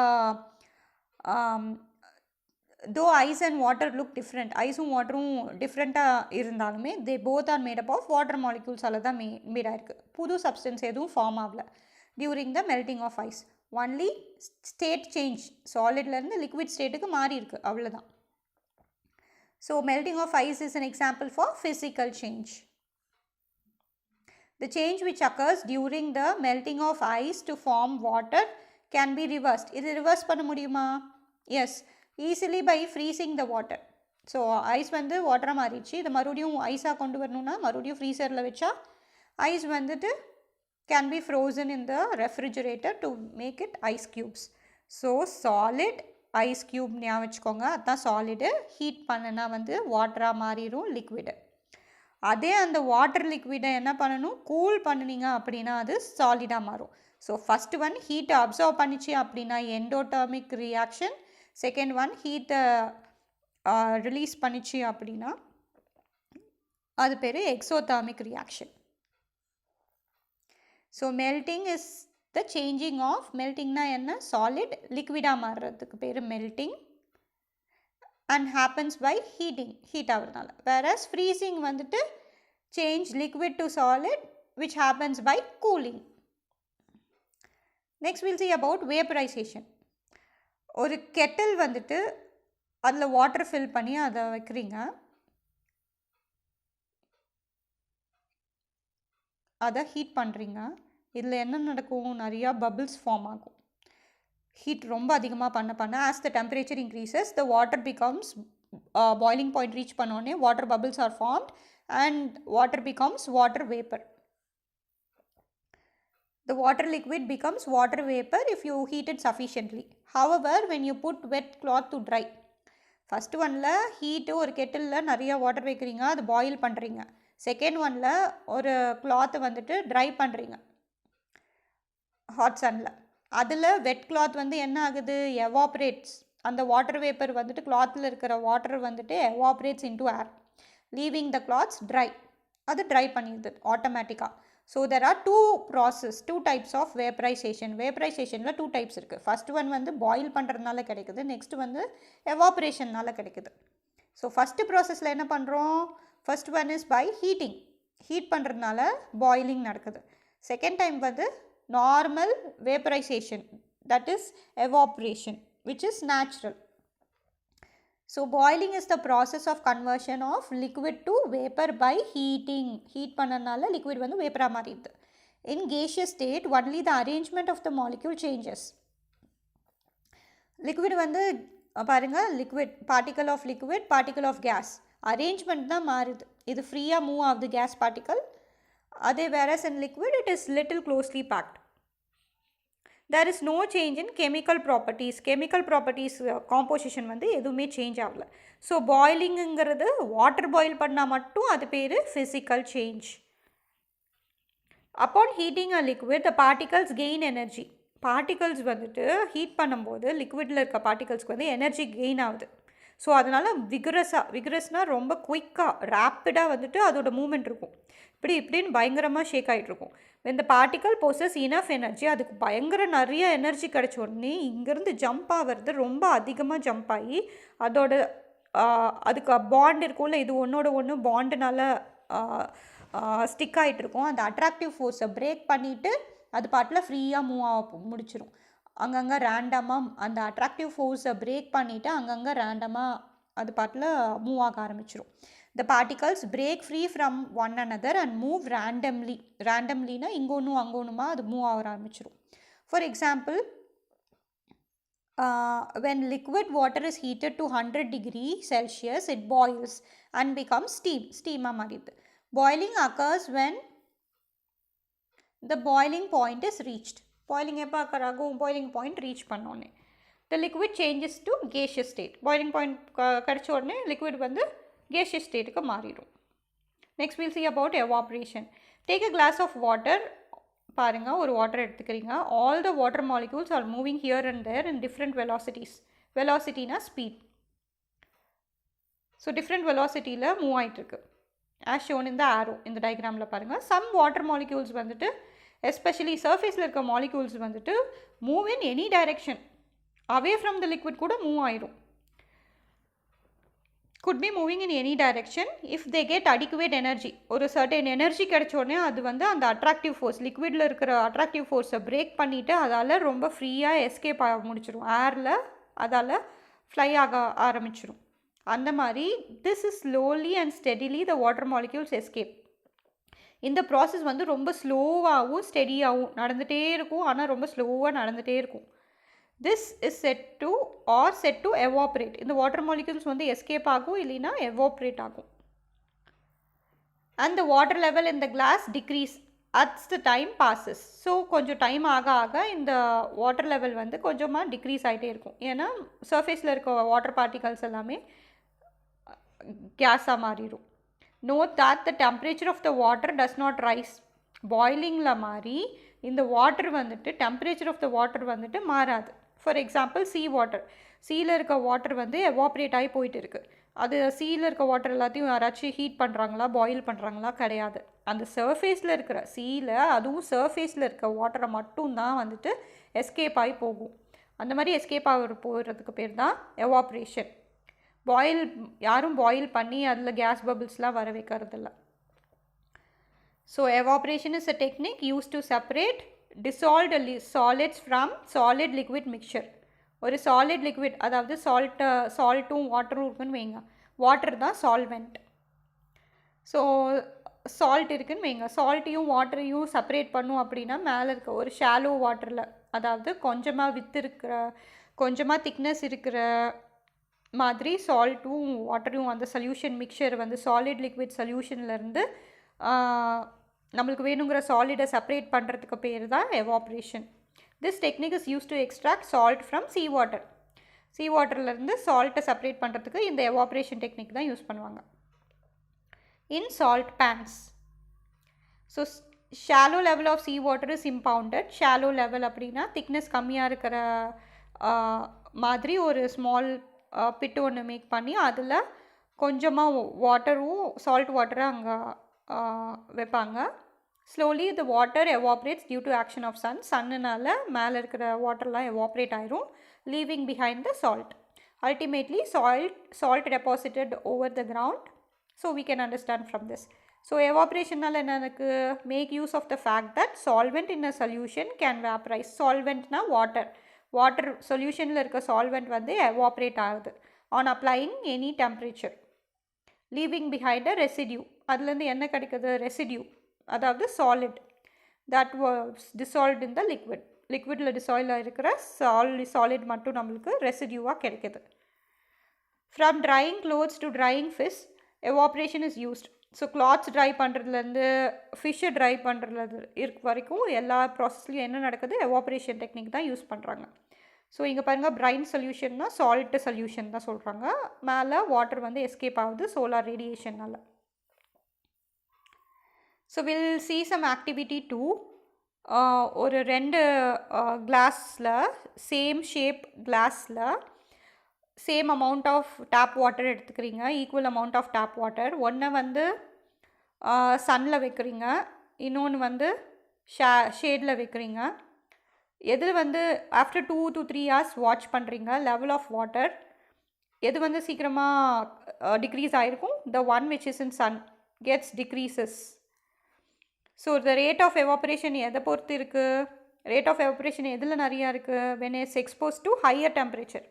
A: though ice and water look different, ஐஸும் வாட்டரும் டிஃப்ரெண்ட்டாக இருந்தாலுமே they both are made up of water மாலிக்யூல்ஸால் தான் மேடாக இருக்குது. புது சப்ஸ்டன்ஸ் எதுவும் ஃபார்ம் ஆகல during the melting of ice. Only state change, சாலிட்லேருந்து லிக்விட் ஸ்டேட்டுக்கு மாறி இருக்குது, அவ்வளோதான். So melting of ice is an example for physical change. The change which occurs during the melting of ice to form water can be reversed. இது reverse பண்ண முடியுமா? Yes, easily by freezing the water. So ice வந்து வாட்டராக மாறிடுச்சு, இதை மறுபடியும் ஐஸாக கொண்டு வரணுன்னா மறுபடியும் ஃப்ரீசரில் வச்சா ஐஸ் வந்துட்டு can be frozen in the refrigerator to make it ice cubes. So solid ice cube ஞாபகம் வச்சுக்கோங்க, அதுதான் சாலிடு. ஹீட் பண்ணனா வந்து வாட்டராக மாறிடும், லிக்விடு. அதே அந்த வாட்டர் லிக்விடை என்ன பண்ணணும்? கூல் பண்ணினீங்க அப்படின்னா அது சாலிடாக மாறும். ஸோ ஃபஸ்ட்டு ஒன் ஹீட்டை அப்சர்வ் பண்ணிச்சு அப்படின்னா எண்டோடெர்மிக் ரியாக்ஷன். செகண்ட் ஒன் ஹீட்டை ரிலீஸ் பண்ணிச்சு அப்படின்னா அது பேர் exothermic reaction. So melting is the changing of, மெல்ட்டிங்னா என்ன? சாலிட் லிக்விடாக மாறுறதுக்கு பேர் melting and happens by heating, heat ஆகிறதுனால. whereas freezing வந்துட்டு change liquid to solid which happens by cooling. next we'll see about vaporization. ஒரு கெட்டில் வந்துட்டு அதில் வாட்டர் ஃபில் பண்ணி அதை வைக்கிறீங்க, அதை ஹீட் பண்ணுறீங்க. இதில் என்ன நடக்கும்? நிறையா பபிள்ஸ் ஃபார்ம் ஆகும். ஹீட் ரொம்ப அதிகமாக பண்ண as the temperature increases the water becomes boiling point reach பண்ணோடனே water bubbles are formed and water becomes water vapor. The water liquid becomes water vapor if you heat it sufficiently. However, when you put wet cloth to dry, first ஒனில் heat ஒரு கெட்டிலில் நிறையா water வைக்கிறீங்க, அது boil பண்ணுறீங்க. Second ஒனில் ஒரு கிளாத்தை வந்துட்டு ட்ரை பண்ணுறீங்க ஹாட் சன்னில். அதில் வெட் கிளாத் வந்து என்ன ஆகுது, எவாப்ரேட்ஸ். அந்த வாட்டர் வேப்பர் வந்துட்டு கிளாத்தில் இருக்கிற வாட்டர் வந்துட்டு evaporates into air, leaving the clothes dry. அது ட்ரை பண்ணிடுது ஆட்டோமேட்டிக்காக. So there are two types of vaporisation. வேப்பரைசேஷனில் 2 டைப்ஸ் இருக்குது. ஃபஸ்ட் ஒன் வந்து பாயில் பண்ணுறதுனால கிடைக்குது, நெக்ஸ்ட் வந்து எவாப்ரேஷன்னால கிடைக்குது. ஸோ ஃபஸ்ட்டு ப்ராசஸில் என்ன பண்ணுறோம், first one is by heating. Heat பண்ணுறதுனால பாயிலிங் நடக்குது. செகண்ட் டைம் வந்து normal vaporization, that is evaporation, which is natural. So boiling is the process of conversion of liquid to vapor by heating. Heat பண்ணனால liquid வந்து vapor மாறிடுது. In gaseous state only the arrangement of the molecule changes. Liquid வந்து பாருங்க, liquid, particle of gas, arrangement தான் மாறுது. இது ஃப்ரீயாக move ஆகுது gas particle. அதே whereas in liquid it is little closely packed. There is no change in chemical properties. Chemical properties composition வந்து எதுவுமே சேஞ்ச் ஆகல. ஸோ பாயிலிங்குங்கிறது வாட்டர் பாயில் பண்ணால் மட்டும் அது பேர் physical change. Upon heating a liquid, the particles gain energy. Particles வந்துட்டு heat பண்ணும்போது லிக்விடில் இருக்க பார்ட்டிகல்ஸ்க்கு வந்து எனர்ஜி கெயின் ஆகுது. ஸோ அதனால் விக்ரஸ்னால் ரொம்ப குயிக்காக ரேப்பிடாக வந்துட்டு அதோட மூமெண்ட் இருக்கும். இப்படின்னு பயங்கரமாக ஷேக் ஆகிட்ருக்கும். இந்த பார்ட்டிக்கல் போசஸ் இனஃப் எனர்ஜி, அதுக்கு பயங்கர நிறைய எனர்ஜி கிடைச்ச உடனே இங்கேருந்து ஜம்ப் ஆகிறது ரொம்ப அதிகமாக ஜம்ப் ஆகி அதோட அதுக்கு பாண்ட் இருக்கும்ல, இது ஒன்றோட ஒன்று பாண்டுனால ஸ்டிக் ஆகிட்ருக்கும். அந்த அட்ராக்டிவ் ஃபோர்ஸை பிரேக் பண்ணிவிட்டு அது பாட்டில் ஃப்ரீயாக மூவ் ஆக முடிச்சிடும். அங்கங்கே ரேண்டமாக அந்த அட்ராக்டிவ் ஃபோர்ஸை பிரேக் பண்ணிவிட்டு அங்கங்கே ரேண்டமாக அது பாட்டில் மூவ் ஆக ஆரம்பிச்சிடும். The particles break free from one another and move randomly. Randomlyனா இங்கே ஒன்றும் அங்கே ஒன்றுமா அது மூவ் ஆக ஆரம்பிச்சிடும். For example, when liquid water is heated to 100 degrees Celsius, it boils and becomes steam. Steam மாறிடுது. Boiling occurs when the boiling point is reached. Boiling எப்போ occur ஆகும், boiling point reach பண்ணோன்னே the liquid changes to gaseous state. Boiling point கிடச்ச உடனே liquid வந்து gaseous ஸ்டேட்டுக்கு மாறிடும். Next will see about evaporation. Take a glass of water. பாருங்கள், ஒரு வாட்டர் எடுத்துக்கிறீங்க. All the water molecules are moving here and there in different velocities. வெலாசிட்டினா speed. So different வெலாசிட்டியில் மூவ் ஆகிட்டுருக்கு. ஆஸ் ஷோன் இந்த ஆரோ இந்த டயக்ராமில் பாருங்கள். சம் வாட்டர் மாலிக்யூல்ஸ் வந்துட்டு எஸ்பெஷலி சர்ஃபேஸில் இருக்க மாலிக்யூல்ஸ் வந்துட்டு move in any direction, away from the liquid கூட மூவ் ஆயிடும். could be moving in any direction if they get adequate energy. ஒரு certain energy கிடைச்சோடனே அது வந்து அந்த அட்ராக்டிவ் ஃபோர்ஸ், லிக்விடில் இருக்கிற அட்ராக்டிவ் ஃபோர்ஸை பிரேக் பண்ணிவிட்டு அதால் ரொம்ப ஃப்ரீயாக எஸ்கேப் ஆக முடிச்சிடும். ஏரில் அதால் ஃப்ளை ஆக ஆரம்பிச்சிடும். அந்த மாதிரி this is slowly and steadily the water molecules escape. இந்த ப்ராசஸ் வந்து ரொம்ப ஸ்லோவாகவும் ஸ்டெடியாகவும் நடந்துகிட்டே இருக்கும். ஆனால் ரொம்ப ஸ்லோவாக நடந்துகிட்டே இருக்கும். This is set to evaporate. இந்த வாட்டர் மாலிக்யூல்ஸ் வந்து எஸ்கேப் ஆகும், இல்லைன்னா எவாப்ரேட் ஆகும். And the water level in the glass decrease as the time passes. So கொஞ்சம் டைம் ஆக ஆக இந்த வாட்டர் லெவல் வந்து கொஞ்சமாக டிக்ரீஸ் ஆகிட்டே இருக்கும். ஏன்னா சர்ஃபேஸில் இருக்க வாட்டர் பார்ட்டிகல்ஸ் எல்லாமே கேஸாக மாறிடும். Note that the temperature of the water does not rise. பாயிலிங்கில் மாதிரி இந்த வாட்டர் வந்துட்டு டெம்பரேச்சர் ஆஃப் த வாட்டர் வந்துட்டு மாறாது. ஃபார் எக்ஸாம்பிள் வாட்டர், சீயில் இருக்க வாட்டர் வந்து எவாப்ரேட் ஆகி போயிட்டு இருக்குது. அது சீயில் இருக்க வாட்டர் எல்லாத்தையும் யாராச்சும் ஹீட் பண்ணுறாங்களா, பாயில் பண்ணுறாங்களா? கிடையாது. அந்த சர்ஃபேஸில் இருக்கிற சீயில், அதுவும் சர்ஃபேஸில் இருக்க வாட்டரை மட்டும்தான் வந்துட்டு எஸ்கேப் ஆகி போகும். அந்த மாதிரி எஸ்கேப் போகிறதுக்கு பேர் தான் எவாப்ரேஷன். யாரும் பாயில் பண்ணி அதில் கேஸ் பபிள்ஸ்லாம் வர வைக்கிறதில்ல. So evaporation is a technique used to separate dissolved solids from solid liquid mixture. ஒரு சாலிட் லிக்விட், அதாவது சால்ட்டும் வாட்டரும் இருக்குன்னு வைங்க. வாட்டர் தான் சால்வெண்ட். ஸோ சால்ட் இருக்குன்னு வைங்க. சால்ட்டையும் வாட்டரையும் செப்பரேட் பண்ணும் அப்படின்னா மேலே இருக்க ஒரு ஷாலோ வாட்டரில், அதாவது கொஞ்சமாக திக்னஸ் இருக்கிற மாதிரி சால்ட்டும் வாட்டரும் அந்த சொல்யூஷன் மிக்சர் வந்து சாலிட் லிக்விட் சொல்யூஷன்லேருந்து நம்மளுக்கு வேணுங்கிற சாலிடை செப்பரேட் பண்ணுறதுக்கு பேர் தான் evaporation. This technique is use to extract salt from sea water. Sea வாட்டர்லேருந்து சால்ட்டை செப்பரேட் பண்ணுறதுக்கு இந்த எவாப்ரேஷன் டெக்னிக் தான் யூஸ் பண்ணுவாங்க. In salt pans, so shallow level of sea water is impounded. Shallow level அப்படின்னா திக்னஸ் கம்மியாக இருக்கிற மாதிரி ஒரு ஸ்மால் பிட்டு ஒன்று மேக் பண்ணி அதில் கொஞ்சமாக வாட்டரும் சால்ட் வாட்டரை அங்கே வைப்பாங்க. Slowly the water evaporates due to action of sun. சன்னுனால மேலே இருக்கிற வாட்டர்லாம் எவாப்ரேட் ஆயிரும், leaving behind the salt. Ultimately salt deposited over the ground. So we can understand from this. So எவாப்ரேஷனால் என்ன எனக்கு make use of the fact that solvent in a solution can vaporise. சால்வெண்ட்னா water சொல்யூஷனில் இருக்க solvent வந்து evaporate ஆகுது on applying any temperature, leaving behind a residue. அதுலேருந்து என்ன கிடைக்குது? ரெசிடியூ, அதாவது solid that was dissolved in the liquid. லிக்விடில் டிசால்வ் இருக்கிற சாலிட் மட்டும் நம்மளுக்கு ரெசிடியூவாக கிடைக்குது. From drying clothes to drying fish evaporation is used. So clothes dry பண்ணுறதுலேருந்து ஃபிஷ்ஷை ட்ரை பண்ணுறது வரைக்கும் எல்லா ப்ராசஸ்லையும் என்ன நடக்குது? எவாப்ரேஷன் டெக்னிக் தான் யூஸ் பண்ணுறாங்க. ஸோ இங்கே பாருங்கள், பிரைன் சொல்யூஷன்னா சால்ட்டு சொல்யூஷன் தான் சொல்கிறாங்க. மேலே வாட்டர் வந்து எஸ்கேப் ஆகுது சோலார் ரேடியேஷனால். So will see some activity 2. ஒரு 2 கிளாஸில் சேம் ஷேப் கிளாஸில் same amount of tap water எடுத்துக்கிறீங்க, equal amount of tap water. ஒன்றை வந்து சன்னில் வைக்கிறீங்க, இன்னொன்று வந்து ஷேடில் வைக்கிறீங்க. எது வந்து ஆஃப்டர் 2 to 3 hours வாட்ச் பண்ணுறீங்க லெவல் ஆஃப் வாட்டர் எது வந்து சீக்கிரமாக டிக்ரீஸ் ஆகிருக்கும்? the one which is in sun gets decreases. So the rate of evaporation எதை பொறுத்து இருக்குது? rate of evaporation எதில் நிறையா இருக்குது? when it's exposed to higher temperature.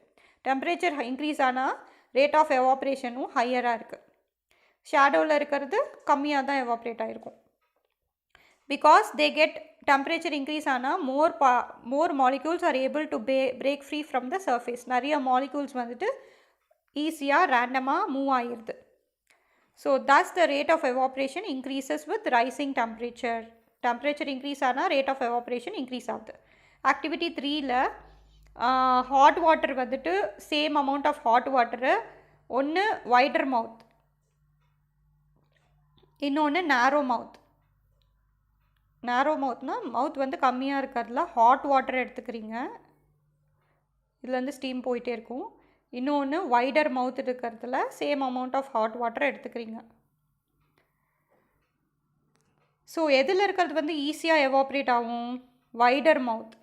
A: Temperature increase ஆனால் ரேட் ஆஃப் எவாப்ரேஷனும் ஹையராக இருக்குது. ஷேடோவில் இருக்கிறது கம்மியாக தான் எவாப்ரேட் ஆகிருக்கும். Because they get temperature increase ஆனால் more molecules are able to break free from the surface. நிறைய மாலிக்யூல்ஸ் வந்துட்டு ஈஸியாக ரேண்டமாக மூவ் ஆகிடுது. So thus the rate of evaporation increases with rising temperature. Temperature increase ஆனால் ரேட் ஆஃப் எவாப்ரேஷன் இன்க்ரீஸ் ஆகுது. Activity 3ல் hot water வந்துட்டு same amount of hot water ஒன்று வைடர் மவுத், இன்னொன்று நேரோ மவுத். நேரோ மவுத்னால் மவுத் வந்து கம்மியாக இருக்கிறதுல ஹாட் வாட்டர் எடுத்துக்கிறீங்க, இதுலேருந்து ஸ்டீம் போயிட்டே இருக்கும். இன்னொன்று வைடர் மவுத் இருக்கிறதுல same amount of hot water எடுத்துக்கிறீங்க. ஸோ எதில் இருக்கிறது வந்து ஈஸியாக எவாப்ரேட் ஆகும்? Wider mouth.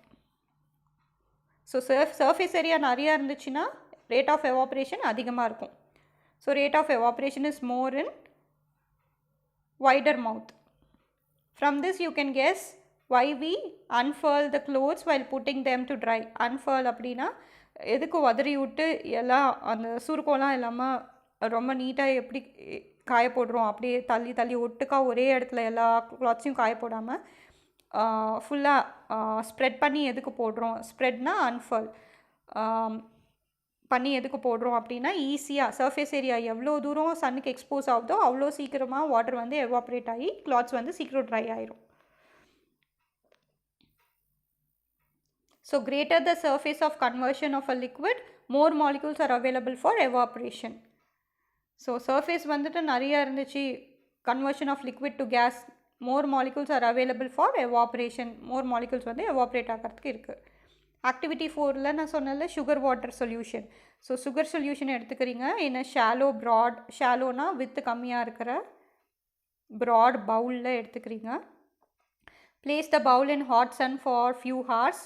A: So surface area நிறையா இருந்துச்சுன்னா ரேட் ஆஃப் எவாப்ரேஷன் அதிகமாக இருக்கும். So rate of evaporation is more in wider mouth. From this you can guess why we unfurl the clothes while putting them to dry. unfurl அப்படின்னா எதுக்கு உதறி விட்டு எல்லாம் அந்த சுருக்கம்லாம் இல்லாமல் ரொம்ப நீட்டாக எப்படி காய போடுறோம், அப்படியே தள்ளி தள்ளி ஒட்டுக்கா ஒரே இடத்துல எல்லா கிளாத்ஸையும் காய போடாமல் ஃபுல்லாக ஸ்ப்ரெட் பண்ணி எதுக்கு போடுறோம்? ஸ்ப்ரெட்னா அன்ஃபர்ல் பண்ணி எதுக்கு போடுறோம் அப்படின்னா ஈஸியாக சர்ஃபேஸ் ஏரியா எவ்வளோ தூரம் சன்னுக்கு எக்ஸ்போஸ் ஆகுதோ அவ்வளோ சீக்கிரமாக வாட்டர் வந்து எவாப்ரேட் ஆகி கிளாத்ஸ் வந்து சீக்கிரம் ட்ரை ஆயிரும். So greater the surface of conversion of a liquid, more molecules are available for evaporation. So surface வந்துட்டு நிறையா இருந்துச்சு, conversion of liquid to gas, more molecules are available for evaporation. more molecules வந்து evaporate ஆகிறதுக்கு இருக்குது. Activity 4ல் நான் சொன்னல sugar water solution. So sugar solution எடுத்துக்கிறீங்க in a shallow broad, ஷாலோனா with கம்மியாக இருக்கிற ப்ராட் பவுலில் எடுத்துக்கிறீங்க. place the bowl in hot sun for few hours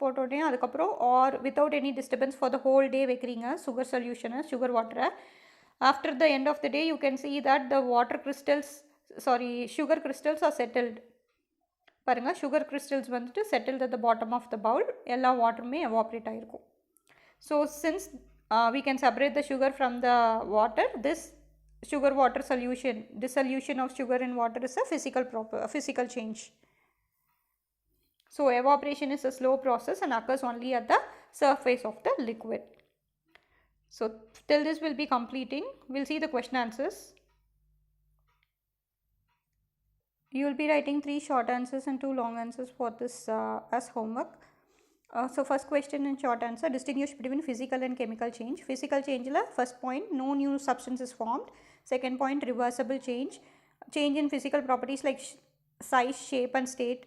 A: போட்டோடனே அதுக்கப்புறம் or without any disturbance for the whole day வைக்கிறீங்க சுகர் சொல்யூஷனை, சுகர் வாட்டரை. after the end of the day you can see that the sugar crystals are settled. பாருங்கள், sugar crystals வந்துட்டு settled at the bottom of the bowl, எல்லா வாட்டருமே evaporate ஆகிருக்கும். so since we can separate the sugar from the water, this sugar water solution, dissolution of sugar in water is a physical change. So evaporation is a slow process and occurs only at the surface of the liquid. So till this will be completing, we'll see the question answers. You will be writing 3 short answers and 2 long answers for this as homework. So first question in short answer, distinguish between physical and chemical change. Physical change la first point, no new substance is formed. Second point, reversible change. Change in physical properties like size, shape and state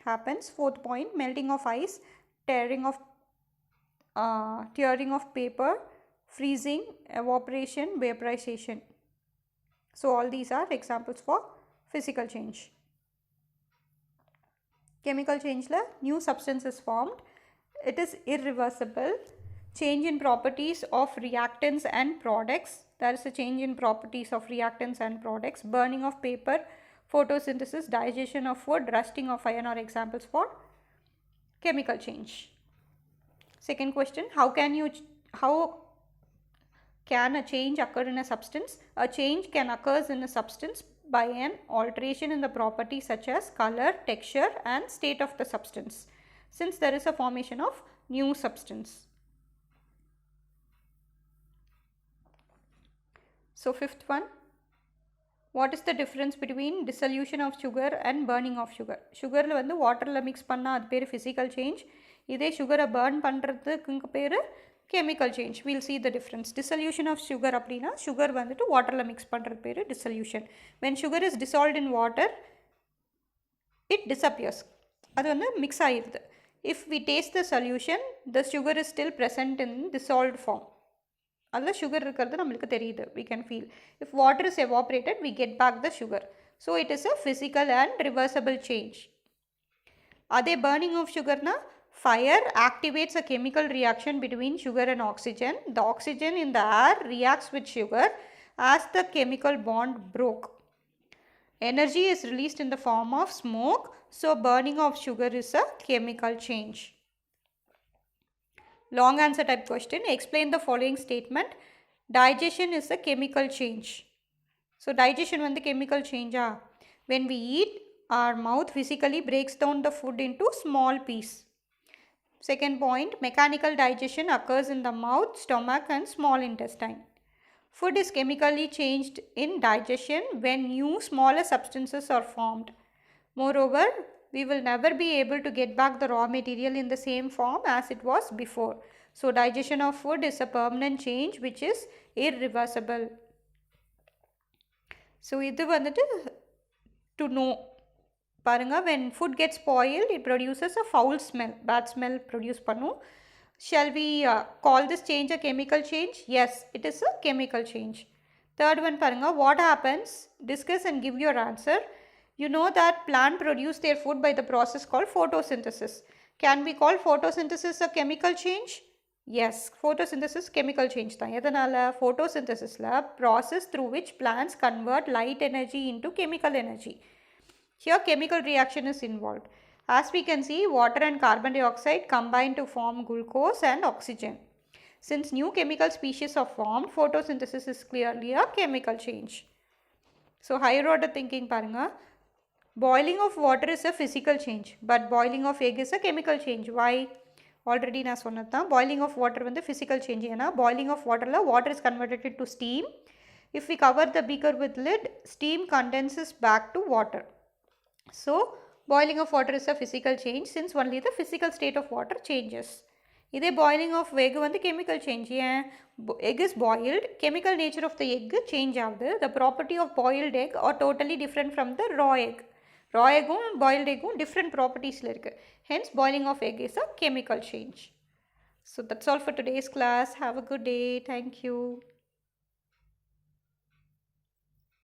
A: happens. Fourth point, melting of ice, tearing of paper, freezing, evaporation, vaporization. So all these are examples for physical change. Chemical change la new substance is formed. It is irreversible. Change in properties of reactants and products. There is a change in properties of reactants and products. Burning of paper, photosynthesis, digestion of food, rusting of iron are examples for chemical change. Second question, how can a change occur in a substance? A change can occur in a substance by an alteration in the property such as color, texture and state of the substance, since there is a formation of new substance. So fifth one, what is the difference between dissolution of sugar and burning of sugar? Sugar la vandu water la mix panna adu peru physical change. Idhe sugar burn pandradhukku peru chemical change. We'll see the difference. Dissolution of sugar appadina sugar vandu water la mix pandradhu peru dissolution. When sugar is dissolved in water, it disappears. Adu vandu mix aayirudhu. If we taste the solution, the sugar is still present in dissolved form. Alla sugar irukkiradhu namakku theriyudhu, we can feel. If water is evaporated, we get back the sugar. So it is a physical and reversible change. Adhe burning of sugar na, fire activates a chemical reaction between sugar and oxygen. The oxygen in the air reacts with sugar as the chemical bond broke. Energy is released in the form of smoke. So burning of sugar is a chemical change. Long answer type question. Explain the following statement. Digestion is a chemical change. So digestion is the chemical change. When we eat, our mouth physically breaks down the food into small pieces. Second point, mechanical digestion occurs in the mouth, stomach and small intestine. Food is chemically changed in digestion when new smaller substances are formed. Moreover, we will never be able to get back the raw material in the same form as it was before. So digestion of food is a permanent change which is irreversible. So idu vandu to know. Paranga, when food gets spoiled, it produces a foul smell, bad smell produce pannu. Shall we call this change a chemical change? Yes, it is a chemical change. Third one paranga, what happens? Discuss and give your answer. You know that plant produce their food by the process called photosynthesis. Can we call photosynthesis a chemical change? Yes, photosynthesis chemical change tha. Edanala photosynthesis la process through which plants convert light energy into chemical energy. Here chemical reaction is involved. As we can see, water and carbon dioxide combine to form glucose and oxygen. Since new chemical species are formed, photosynthesis is clearly a chemical change. So higher order thinking paranga. Boiling of water is a physical change, but boiling of egg is a chemical change. Why? Already na sonnatha. Boiling of water vandu physical change. Ena boiling of water la water is converted to steam. If we cover the beaker with lid, steam condenses back to water. So boiling of water is a physical change since only the physical state of water changes. Idhe boiling of egg vandu chemical change. Egg is boiled, chemical nature of the egg change avudhu. The property of boiled egg are totally different from the raw egg. Raw egg and boiled egg different properties la irukku. Hence boiling of egg is a chemical change. So that's all for today's class. Have a good day. Thank you.